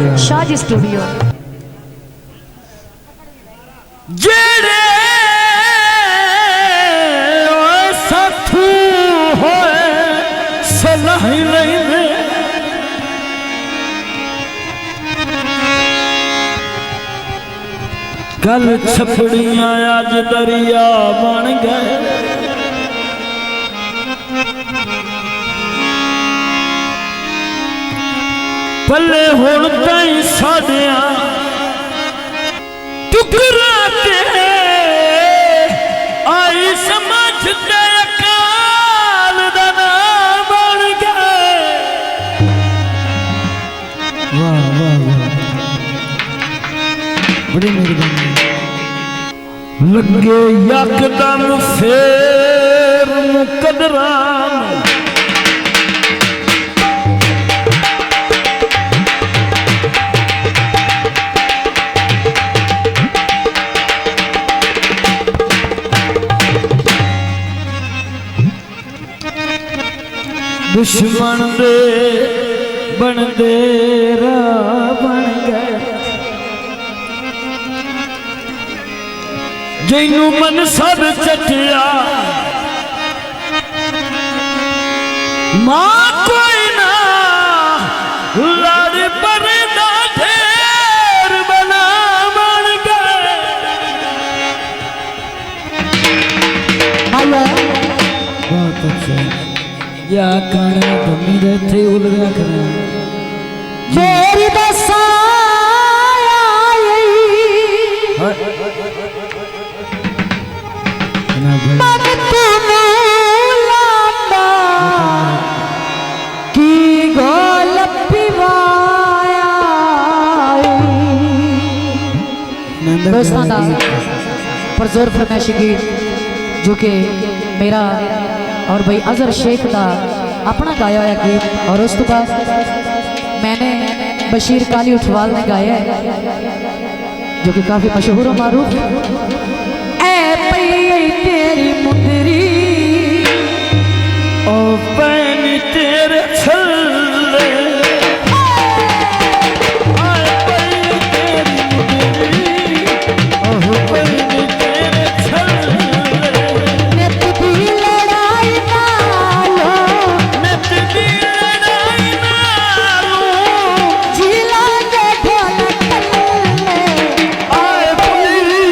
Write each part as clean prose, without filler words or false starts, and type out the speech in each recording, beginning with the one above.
Shaji studio जेड़े साथू होए सलाही लेंदे कल छपड़ियां अज दरिया बन गए पले हुण ताईं साडिया टुकरा के आई समझ ते अकाल दा नाम बन गए। वाह वाह वाह बड़ी मेहरबानी। लगे यकदम फेर मुकदरान दुश्मन दे बनदे राह बन गए जिन्नू मन सब चटिया मां कोई ना लड़ परदा ढेर बना बन गए। बहुत अच्छा या काना धम्मी दे थे उलगा करा मेरी दसाया मन तुम लांदा की गोल पिवाया दोस्तों दा परजोर फरमाइशी गीत जो कि मेरा और भाई अजहर शेख का अपना गाया हुआ गीत और उस बाद मैंने बशीर काली उठवाल ने गाया है जो कि काफी मशहूर और मारूफ ऐ पई तेरी मुंदरी ओ पैनी तेरे छल्ले आए पैनी तेरी मुंदरी ओ पैनी तेरे छल्ले नित दी लड़ाई नालो नित दी लड़ाई नालो जिला के ढोल आए पैनी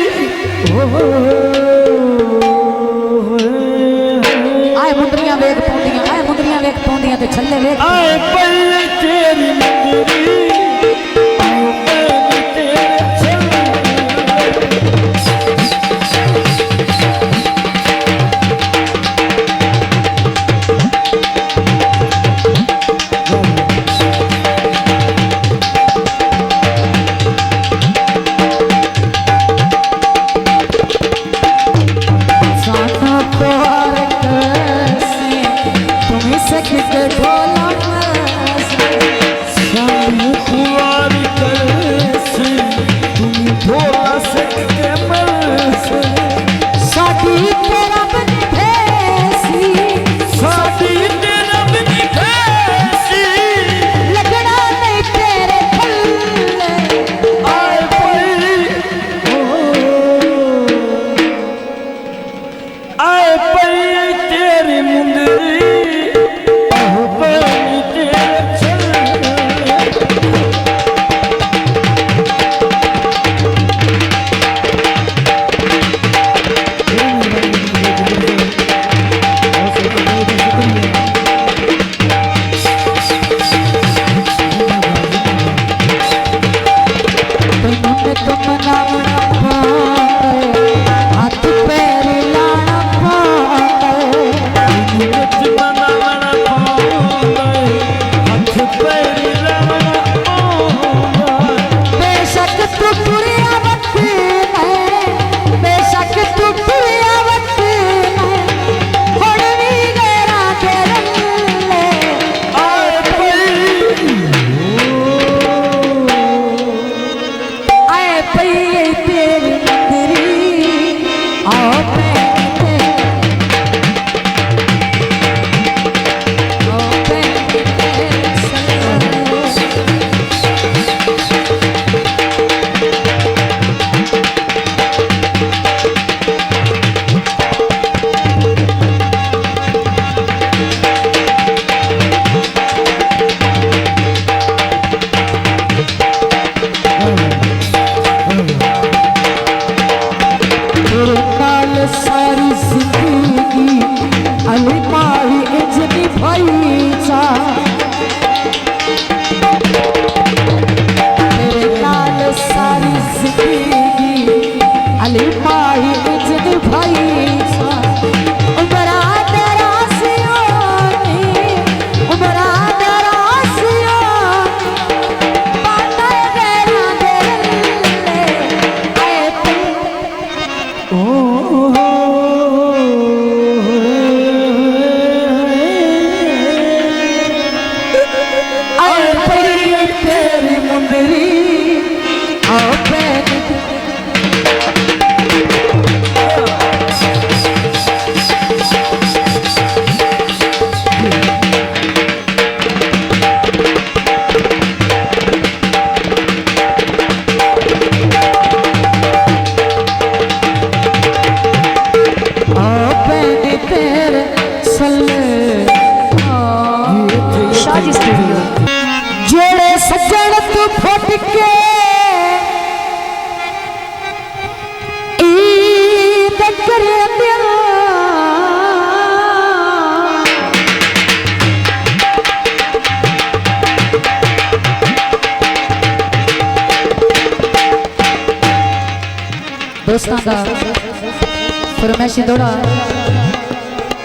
के ईद कर दिया दोस्तों का फरमैशी दौड़ा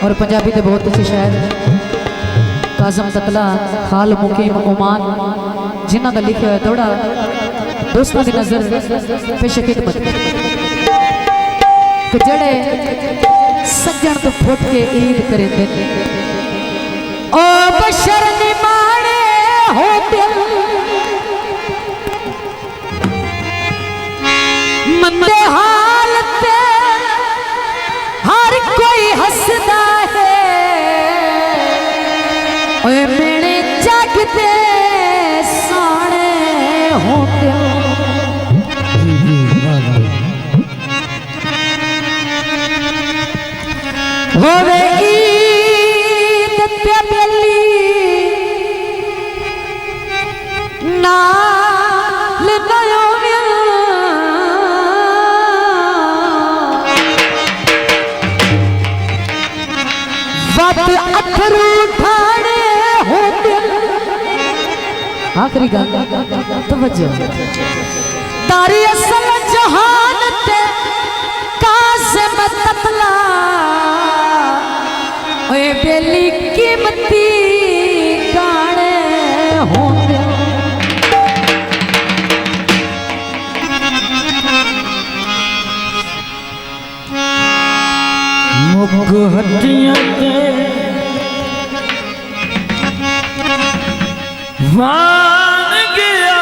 और पंजाबी के बहुत अच्छे शायर काजम ततला खाल मुकीम ओमान जिन्हों का लिखा हुआ दौड़ा दोस्तों की नजर पेश खिदमत कि जड़े सज्जन तो फुट के ईद करेंदे ओ बशर निमाणे हो दिल मंदे हालत हर कोई हंसदा है ओए मेरे जगते साने होते होवे ईद ते बेली नाल नयो अथरू ठाणे होते आखिरी गाल तवज्जो तारी असल जहान ते काज़िम ततला ओए बेली कीमती गाने होते मुख हटियां मान गया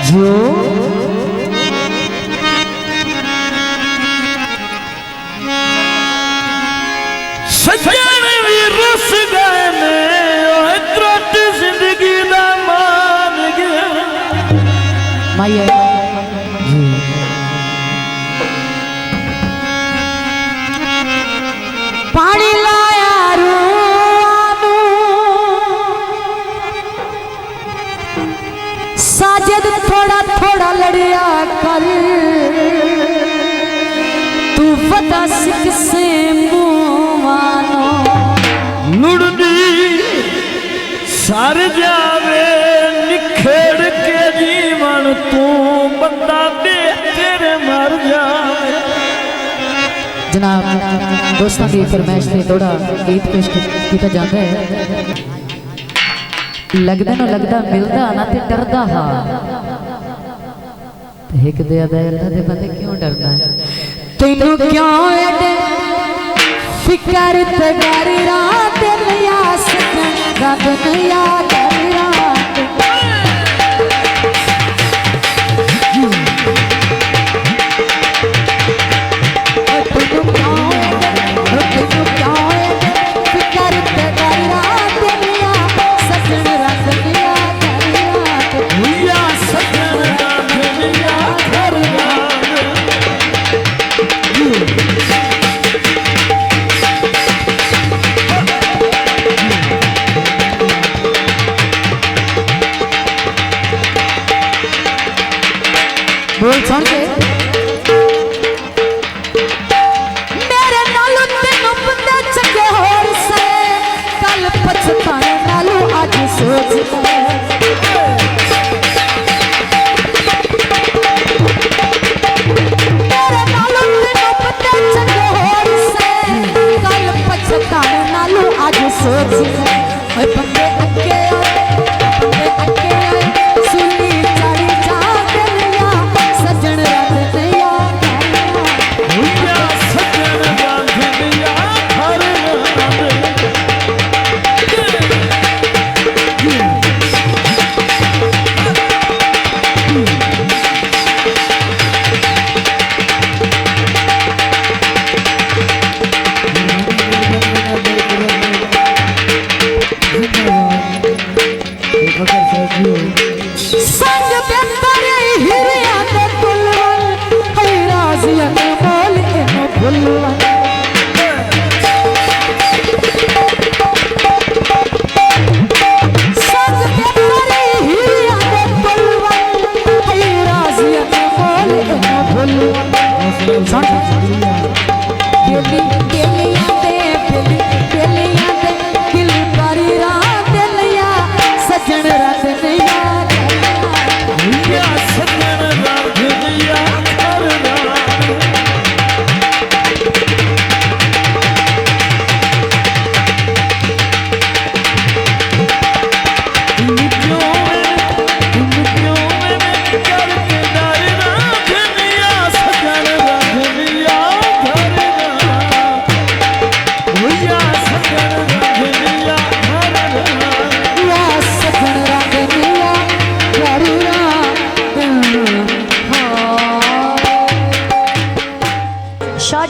जो सजन भी रुस गए ने त्रट जिंदगी दा मान गया माया पानी लाया रूआनू साजिद थोड़ा थोड़ा लड़िया कर तू वदा सिख से मुआनो नुड़दी सर जावे निखेड़ के जीवन तू बंदा दे तेरे मर जावे जनाब दोस्तों की फरमाइश से थोड़ा गीत पेश किया जाता है लगदा ना लगदा मिलदा ना ते डरदा हा ते एक दे अल्लाह दे बंदे क्यों डरना है तैनू क्यों एडे फिकर ते डर रात लिया सकन रब नया डर रात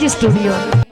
जी स्टूडियो।